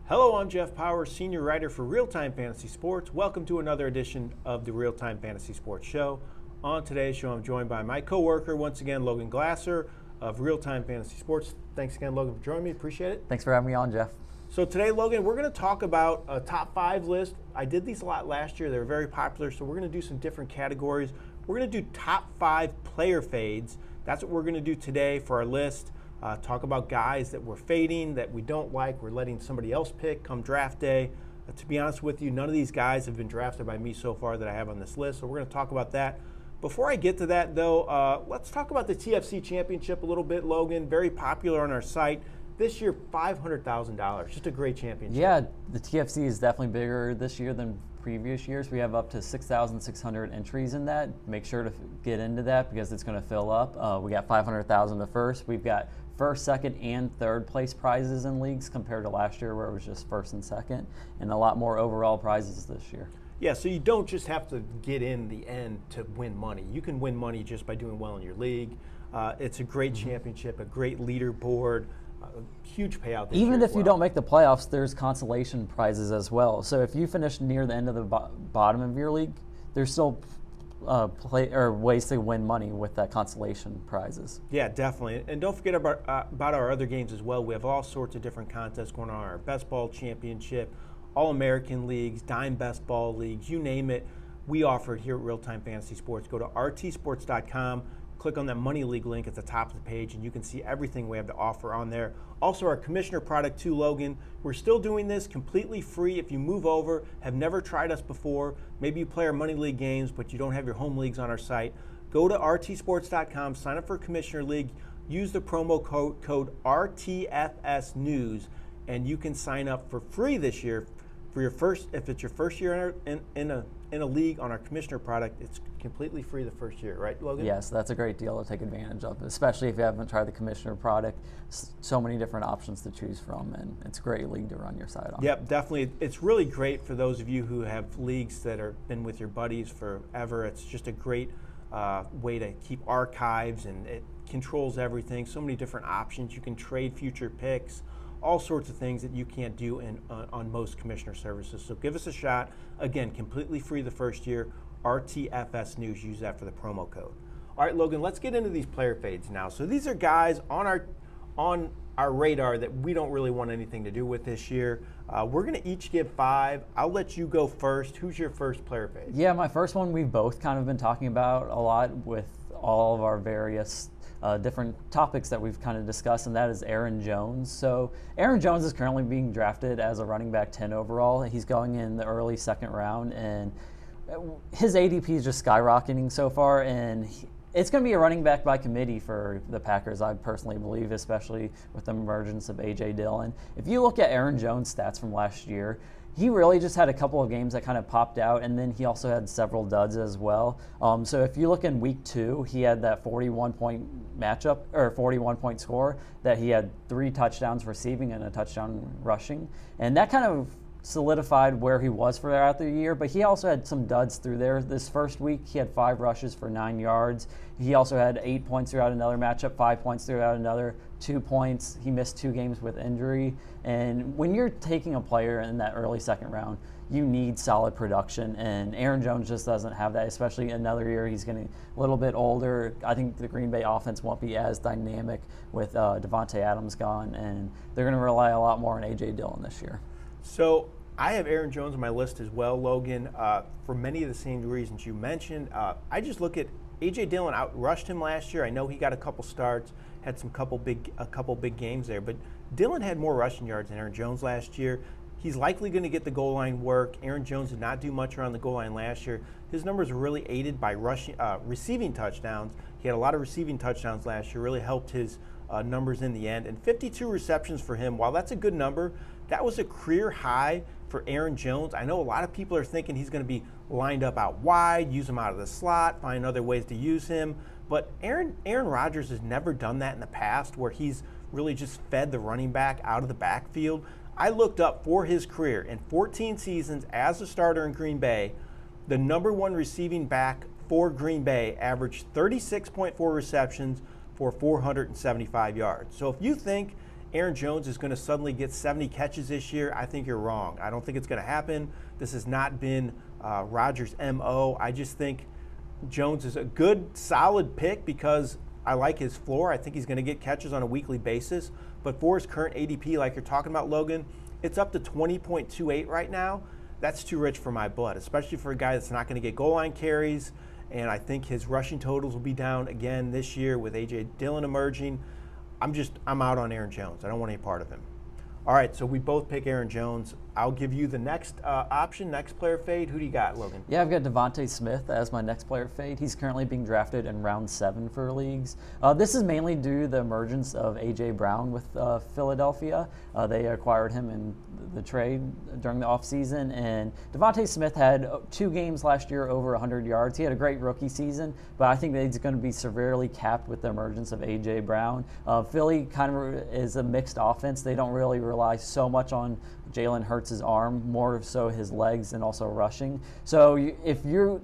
Hello, I'm Jeff Paur, senior writer for RealTime Fantasy Sports. Welcome to another edition of the RealTime Fantasy Sports Show. On today's show, I'm joined by my coworker, once again, Logan Glaser of RealTime Fantasy Sports. Thanks again, Logan, for joining me. Appreciate it. Thanks for having me on, Jeff. So today, Logan, we're going to talk about a top 5 list. I did these a lot last year. They were very popular, so we're going to do some different categories. We're going to do top 5 player fades. That's what we're going to do today for our list. Talk about guys that we're fading, that we don't like, we're letting somebody else pick come draft day. To be honest with you, none of these guys have been drafted by me so far that I have on this list, so we're going to talk about that. Before I get to that, though, let's talk about the TFC Championship a little bit, Logan. Very popular on our site. This year, $500,000. Just a great championship. Yeah, the TFC is definitely bigger this year than previous years. We have up to 6,600 entries in that. Make sure to get into that because it's going to fill up. We got 500,000 to first. We've got first, second, and third place prizes in leagues compared to last year where it was just first and second, and a lot more overall prizes this year. Yeah, so you don't just have to get in the end to win money. You can win money just by doing well in your league. It's a great championship, a great leaderboard, a huge payout this year. Even if you don't make the playoffs, there's consolation prizes as well. So if you finish near the end of the bottom of your league, there's still ways to win money with that consolation prizes. Yeah, definitely. And don't forget about our other games as well. We have all sorts of different contests going on. Our Best Ball Championship, All-American Leagues, Dime Best Ball Leagues, you name it. We offer it here at RealTime Fantasy Sports. Go to rtsports.com, click on that Money League link at the top of the page, and you can see everything we have to offer on there. Also, our commissioner product too, Logan. We're still doing this completely free. If you move over, have never tried us before, maybe you play our Money League games, but you don't have your home leagues on our site, go to rtsports.com, sign up for a commissioner league, use the promo code RTFSNews, and you can sign up for free this year for your first. If it's your first year in a league on our commissioner product, it's completely free the first year, right, Logan? Yes, that's a great deal to take advantage of, especially if you haven't tried the commissioner product. So many different options to choose from, and it's a great league to run your side on. Yep, definitely. It's really great for those of you who have leagues that are been with your buddies forever. It's just a great way to keep archives, and it controls everything. So many different options. You can trade future picks, all sorts of things that you can't do on most commissioner services. So give us a shot. Again, completely free the first year. RTFS News. Use that for the promo code. All right, Logan, let's get into these player fades now. So these are guys on our radar that we don't really want anything to do with this year. We're going to each give 5. I'll let you go first. Who's your first player fade? Yeah, my first one we've both kind of been talking about a lot with all of our various different topics that we've kind of discussed, and that is Aaron Jones. So Aaron Jones is currently being drafted as a running back 10 overall. He's going in the early second round, and his ADP is just skyrocketing so far, and it's going to be a running back by committee for the Packers, I personally believe, especially with the emergence of A.J. Dillon. If you look at Aaron Jones' stats from last year, he really just had a couple of games that kind of popped out, and then he also had several duds as well. So if you look in week 2, he had that 41-point matchup, or 41-point score, that he had 3 touchdowns receiving and a touchdown rushing. And that kind of solidified where he was throughout the year, but he also had some duds through there. This first week, he had 5 rushes for 9 yards. He also had 8 points throughout another matchup, 5 points throughout another, 2 points. He missed 2 games with injury. And when you're taking a player in that early second round, you need solid production, and Aaron Jones just doesn't have that, especially another year. He's getting a little bit older. I think the Green Bay offense won't be as dynamic with Devontae Adams gone, and they're going to rely a lot more on A.J. Dillon this year. So I have Aaron Jones on my list as well, Logan, for many of the same reasons you mentioned. I just look at A.J. Dillon outrushed him last year. I know he got a couple starts, had a couple big games there, but Dillon had more rushing yards than Aaron Jones last year. He's likely going to get the goal line work. Aaron Jones did not do much around the goal line last year. His numbers were really aided by receiving touchdowns. He had a lot of receiving touchdowns last year, really helped his numbers in the end. And 52 receptions for him, while that's a good number, that was a career high for Aaron Jones. I know a lot of people are thinking he's going to be lined up out wide, use him out of the slot, find other ways to use him. But Aaron Rodgers has never done that in the past, where he's really just fed the running back out of the backfield. I looked up for his career in 14 seasons as a starter in Green Bay, the number 1 receiving back for Green Bay averaged 36.4 receptions for 475 yards. So if you think Aaron Jones is going to suddenly get 70 catches this year, I think you're wrong. I don't think it's going to happen. This has not been Rodgers' MO. I just think Jones is a good, solid pick because I like his floor. I think he's going to get catches on a weekly basis. But for his current ADP, like you're talking about, Logan, it's up to 20.28 right now. That's too rich for my blood, especially for a guy that's not going to get goal line carries. And I think his rushing totals will be down again this year with A.J. Dillon emerging. I'm out on Aaron Jones. I don't want any part of him. All right, so we both pick Aaron Jones. I'll give you the next option, next player fade. Who do you got, Logan? Yeah, I've got Devontae Smith as my next player fade. He's currently being drafted in round 7 for leagues. This is mainly due to the emergence of A.J. Brown with Philadelphia. They acquired him in the trade during the offseason, and Devontae Smith had 2 games last year over 100 yards. He had a great rookie season, but I think that he's going to be severely capped with the emergence of A.J. Brown. Philly kind of is a mixed offense. They don't really rely so much on Jalen Hurts' arm, more so his legs and also rushing. So if you're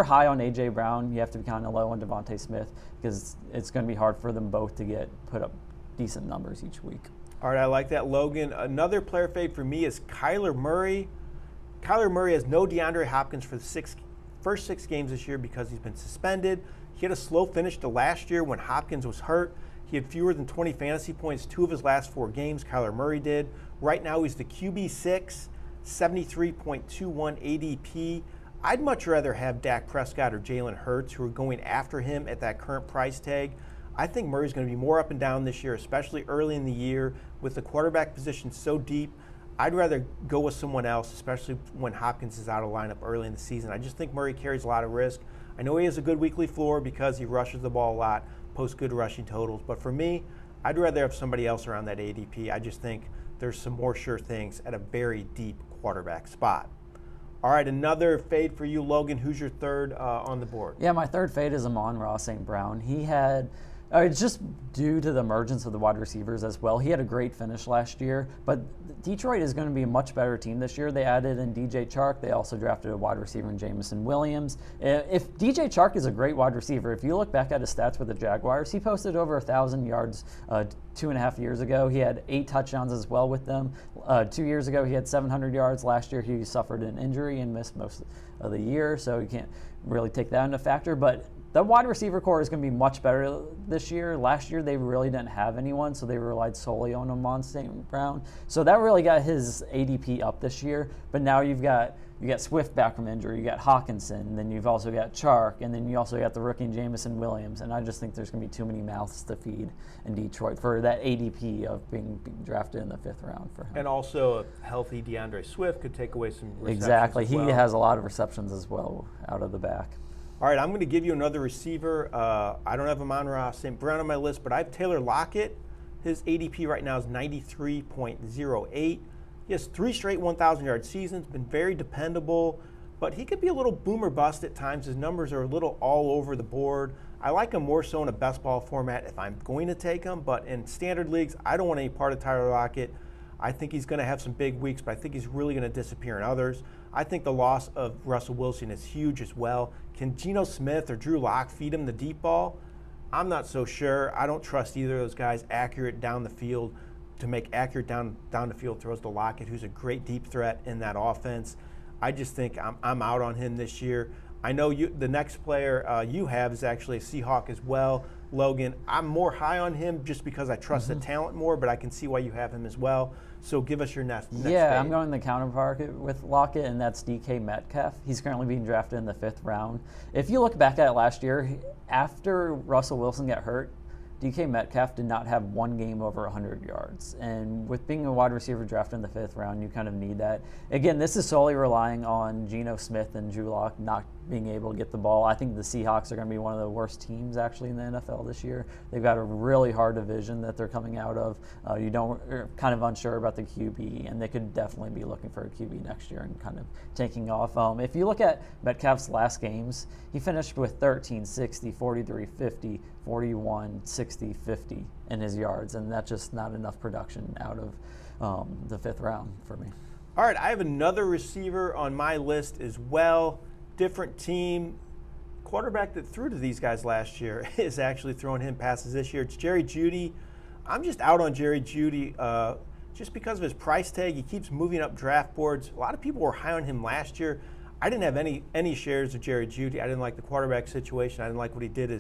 high on A.J. Brown, you have to be kind of low on Devontae Smith because it's going to be hard for them both to put up decent numbers each week. All right, I like that, Logan. Another player fade for me is Kyler Murray. Kyler Murray has no DeAndre Hopkins for the first 6 games this year because he's been suspended. He had a slow finish to last year when Hopkins was hurt. He had fewer than 20 fantasy points 2 of his last 4 games. Kyler Murray did. Right now he's the QB6, 73.21 ADP. I'd much rather have Dak Prescott or Jalen Hurts, who are going after him at that current price tag. I think Murray's going to be more up and down this year, especially early in the year with the quarterback position so deep. I'd rather go with someone else, especially when Hopkins is out of lineup early in the season. I just think Murray carries a lot of risk. I know he has a good weekly floor because he rushes the ball a lot, posts good rushing totals. But for me, I'd rather have somebody else around that ADP. I just think there's some more sure things at a very deep quarterback spot. All right, another fade for you, Logan. Who's your third on the board? Yeah, my third fade is Amon-Ra St. Brown. He had it's just due to the emergence of the wide receivers as well. He had a great finish last year, but Detroit is going to be a much better team this year. They added in DJ Chark. They also drafted a wide receiver in Jameson Williams. If DJ Chark is a great wide receiver, if you look back at his stats with the Jaguars, he posted over 1,000 yards 2.5 years ago. He had 8 touchdowns as well with them. 2 years ago, he had 700 yards. Last year, he suffered an injury and missed most of the year, so you can't really take that into factor. But the wide receiver core is going to be much better this year. Last year, they really didn't have anyone, so they relied solely on Amon St. Brown. So that really got his ADP up this year. But now you got Swift back from injury, you got Hawkinson, and then you've also got Chark, and then you also got the rookie Jameson Williams. And I just think there's going to be too many mouths to feed in Detroit for that ADP of being drafted in the 5th round for him. And also a healthy DeAndre Swift could take away some receptions. Exactly. As well. He has a lot of receptions as well out of the back. All right, I'm going to give you another receiver. I don't have Amon-Ra St. Brown on my list, but I have Taylor Lockett. His ADP right now is 93.08. He has 3 straight 1,000-yard seasons, been very dependable, but he could be a little boomer bust at times. His numbers are a little all over the board. I like him more so in a best ball format if I'm going to take him, but in standard leagues, I don't want any part of Tyler Lockett. I think he's going to have some big weeks, but I think he's really going to disappear in others. I think the loss of Russell Wilson is huge as well. Can Geno Smith or Drew Lock feed him the deep ball? I'm not so sure. I don't trust either of those guys accurate down the field to make accurate down the field throws to Lockett, who's a great deep threat in that offense. I just think I'm out on him this year. I know the next player you have is actually a Seahawk as well, Logan. I'm more high on him just because I trust the talent more, but I can see why you have him as well. So give us your next Yeah, fade. I'm going the counterpart with Lockett, and that's DK Metcalf. He's currently being drafted in the 5th round. If you look back at it last year, after Russell Wilson got hurt, DK Metcalf did not have one game over 100 yards. And with being a wide receiver drafted in the 5th round, you kind of need that. Again, this is solely relying on Geno Smith and Drew Lock not being able to get the ball. I think the Seahawks are going to be one of the worst teams actually in the NFL this year. They've got a really hard division that they're coming out of. You're kind of unsure about the QB, and they could definitely be looking for a QB next year and kind of taking off. If you look at Metcalf's last games, he finished with 13, 60, 43, 50, 41, 60, 50 in his yards, and that's just not enough production out of the 5th round for me. All right, I have another receiver on my list as well. Different team. Quarterback that threw to these guys last year is actually throwing him passes this year. It's Jerry Jeudy. I'm just out on Jerry Jeudy just because of his price tag. He keeps moving up draft boards. A lot of people were high on him last year. I didn't have any shares of Jerry Jeudy. I didn't like the quarterback situation. I didn't like what he did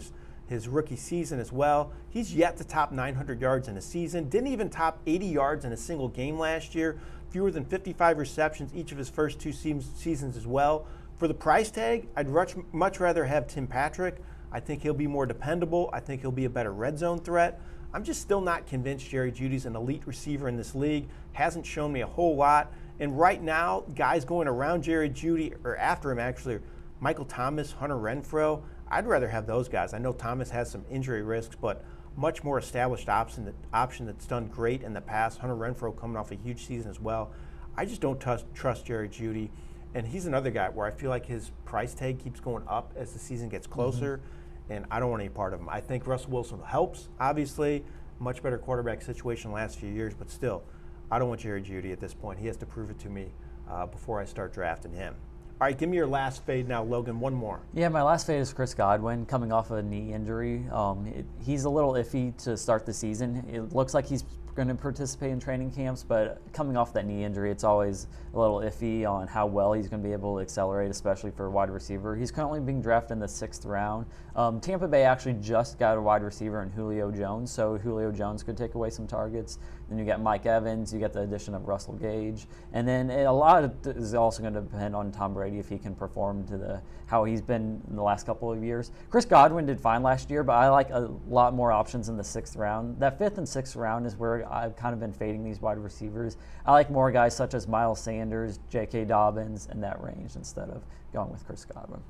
his rookie season as well. He's yet to top 900 yards in a season. Didn't even top 80 yards in a single game last year. Fewer than 55 receptions each of his first two seasons as well. For the price tag, I'd much rather have Tim Patrick. I think he'll be more dependable. I think he'll be a better red zone threat. I'm just still not convinced Jerry Jeudy's an elite receiver in this league. Hasn't shown me a whole lot. And right now, guys going around Jerry Jeudy, or after him actually, are Michael Thomas, Hunter Renfrow. I'd rather have those guys. I know Thomas has some injury risks, but much more established option that's done great in the past. Hunter Renfrow coming off a huge season as well. I just don't trust Jerry Jeudy. And he's another guy where I feel like his price tag keeps going up as the season gets closer, and I don't want any part of him. I think Russell Wilson helps, obviously. Much better quarterback situation the last few years, but still, I don't want Jerry Jeudy at this point. He has to prove it to me before I start drafting him. All right, give me your last fade now, Logan. One more. Yeah, my last fade is Chris Godwin, coming off a knee injury. He's a little iffy to start the season. It looks like he's going to participate in training camps, but coming off that knee injury, it's always a little iffy on how well he's going to be able to accelerate, especially for a wide receiver. He's currently being drafted in the 6th round. Tampa Bay actually just got a wide receiver in Julio Jones, so Julio Jones could take away some targets. Then you got Mike Evans, you get the addition of Russell Gage, and then a lot of it is also going to depend on Tom Brady if he can perform to how he's been in the last couple of years. Chris Godwin did fine last year, but I like a lot more options in the 6th round. That 5th and 6th round is where I've kind of been fading these wide receivers. I like more guys such as Miles Sanders, J.K. Dobbins in that range instead of going with Chris Godwin.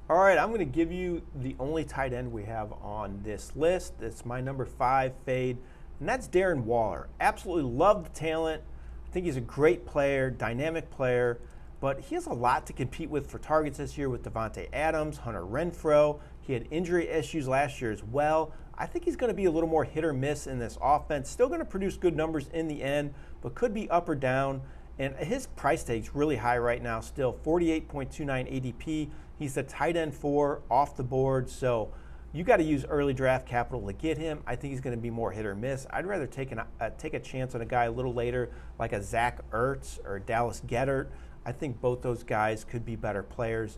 All right, I'm going to give you the only tight end we have on this list. It's my number 5 fade, and that's Darren Waller. Absolutely love the talent. I think he's a great player, dynamic player, but he has a lot to compete with for targets this year with Davante Adams, Hunter Renfrow. He had injury issues last year as well. I think he's going to be a little more hit or miss in this offense. Still going to produce good numbers in the end, but could be up or down. And his price tag's really high right now still, 48.29 ADP. He's the tight end 4 off the board, so you got to use early draft capital to get him. I think he's going to be more hit or miss. I'd rather take a chance on a guy a little later like a Zach Ertz or Dallas Goedert. I think both those guys could be better players,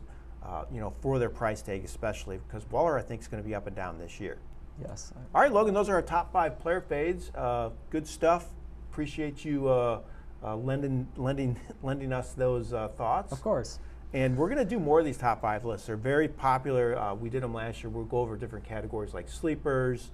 for their price tag especially, because Waller I think is going to be up and down this year. Yes. All right, Logan, those are our top 5 player fades. Good stuff. Appreciate you lending us those thoughts. Of course. And we're going to do more of these top 5 lists. They're very popular. We did them last year. We'll go over different categories like sleepers,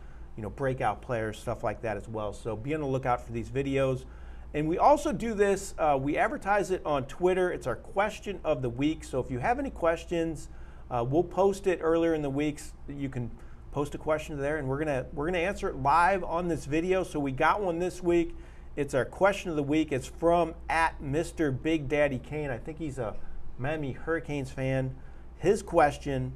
breakout players, stuff like that as well. So be on the lookout for these videos. And we also do this, we advertise it on Twitter. It's our question of the week. So if you have any questions, we'll post it earlier in the weeks. You can post a question there, and we're gonna answer it live on this video. So we got one this week. It's our question of the week. It's from @Mr. Big Daddy Kane. I think he's a Miami Hurricanes fan. His question: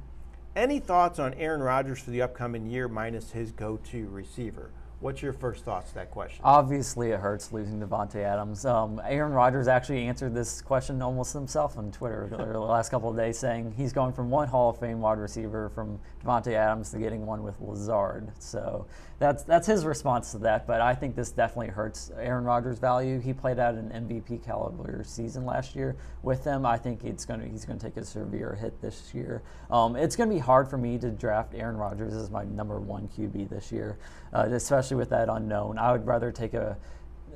any thoughts on Aaron Rodgers for the upcoming year minus his go-to receiver? What's your first thoughts to that question? Obviously, it hurts losing Davante Adams. Aaron Rodgers actually answered this question almost himself on Twitter the last couple of days, saying he's going from one Hall of Fame wide receiver from Davante Adams to getting one with Lazard. So that's his response to that. But I think this definitely hurts Aaron Rodgers' value. He played out an MVP caliber season last year with them. I think he's going to take a severe hit this year. It's going to be hard for me to draft Aaron Rodgers as my number 1 QB this year, especially with that unknown. I would rather take a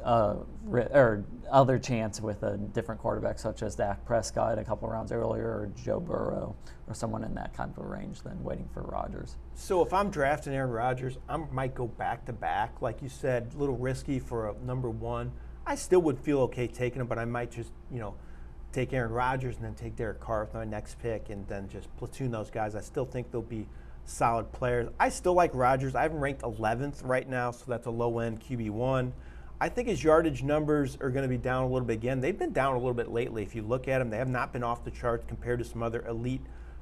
other chance with a different quarterback such as Dak Prescott a couple rounds earlier, or Joe Burrow, or someone in that kind of a range than waiting for Rodgers. So if I'm drafting Aaron Rodgers, I might go back to back, like you said, a little risky for a number 1. I still would feel okay taking him, but I might just take Aaron Rodgers and then take Derek Carr with my next pick, and then just platoon those guys. I still think they'll be solid players. I still like Rodgers. I have him ranked 11th right now, so that's a low-end QB1. I think his yardage numbers are going to be down a little bit again. They've been down a little bit lately. If you look at them, they have not been off the charts compared to some other elite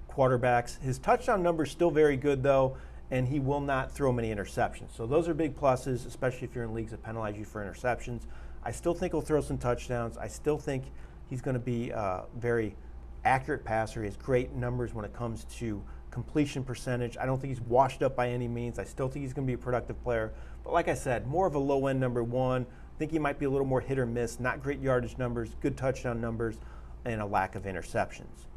quarterbacks. His touchdown number is still very good, though, and he will not throw many interceptions. So those are big pluses, especially if you're in leagues that penalize you for interceptions. I still think he'll throw some touchdowns. I still think he's going to be a very accurate passer. He has great numbers when it comes to completion percentage. I don't think he's washed up by any means. I still think he's going to be a productive player. But like I said, more of a low-end number one. I think he might be a little more hit or miss. Not great yardage numbers, good touchdown numbers, and a lack of interceptions.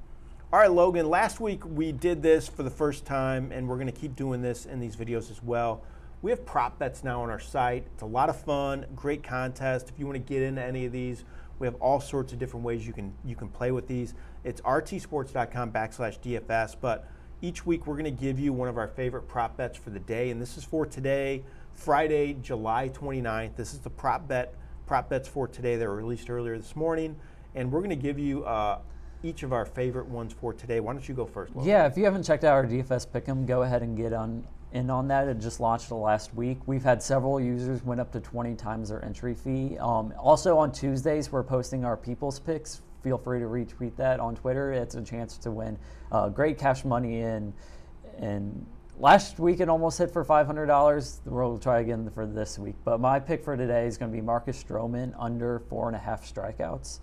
All right, Logan, last week we did this for the first time, and we're going to keep doing this in these videos as well. We have prop bets now on our site. It's a lot of fun, great contest. If you want to get into any of these, we have all sorts of different ways you can play with these. It's rtsports.com/DFS, but each week we're going to give you one of our favorite prop bets for the day, and this is for today, Friday, July 29th. This is the prop bets for today that were released earlier this morning, and we're going to give you each of our favorite ones for today. Why don't you go first, Logan? Yeah, if you haven't checked out our DFS Pick'em, go ahead and get in on that. It just launched last week. We've had several users win up to 20 times their entry fee. Also on Tuesdays, we're posting our People's Picks. Feel free to retweet that on Twitter. It's a chance to win great cash money in. And last week it almost hit for $500. We'll try again for this week. But my pick for today is going to be Marcus Stroman under 4.5 strikeouts.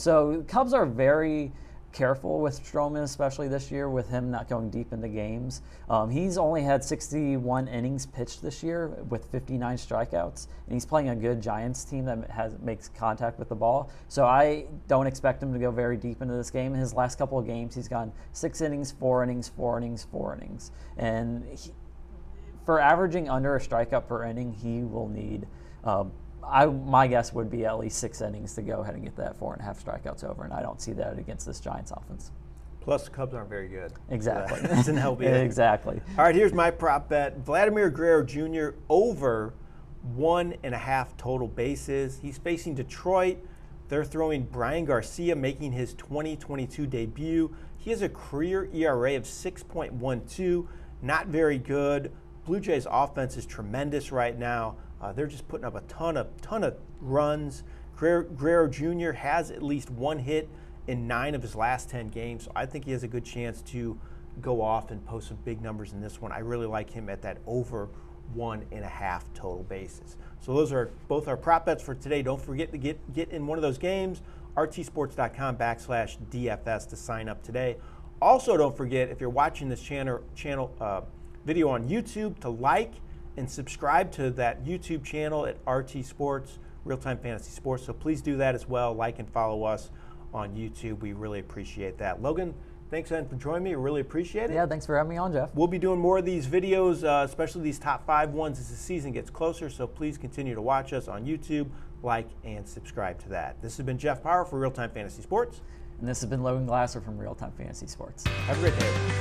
So Cubs are very careful with Stroman, especially this year, with him not going deep into games. He's only had 61 innings pitched this year with 59 strikeouts, and he's playing a good Giants team that makes contact with the ball. So I don't expect him to go very deep into this game. In his last couple of games, he's gone 6 innings, 4 innings, 4 innings, 4 innings. And for averaging under a strikeout per inning, he will need my guess would be at least 6 innings to go ahead and get that 4.5 strikeouts over, and I don't see that against this Giants offense. Plus, the Cubs aren't very good. Exactly. So that doesn't help either. Exactly. All right, here's my prop bet. Vladimir Guerrero Jr. over 1.5 total bases. He's facing Detroit. They're throwing Brian Garcia, making his 2022 debut. He has a career ERA of 6.12, not very good. Blue Jays offense is tremendous right now. They're just putting up a ton of runs. Guerrero Jr. has at least 1 hit in 9 of his last 10 games, so I think he has a good chance to go off and post some big numbers in this one. I really like him at that over 1.5 total bases. So those are both our prop bets for today. Don't forget to get in one of those games, rtsports.com/DFS to sign up today. Also, don't forget, if you're watching this channel video on YouTube, to like and subscribe to that YouTube channel at RT Sports, RealTime Fantasy Sports. So please do that as well. Like and follow us on YouTube. We really appreciate that. Logan, thanks again for joining me. I really appreciate it. Yeah, thanks for having me on, Jeff. We'll be doing more of these videos, especially these top 5 ones as the season gets closer. So please continue to watch us on YouTube, like, and subscribe to that. This has been Jeff Paur for RealTime Fantasy Sports. And this has been Logan Glaser from RealTime Fantasy Sports. Have a great day.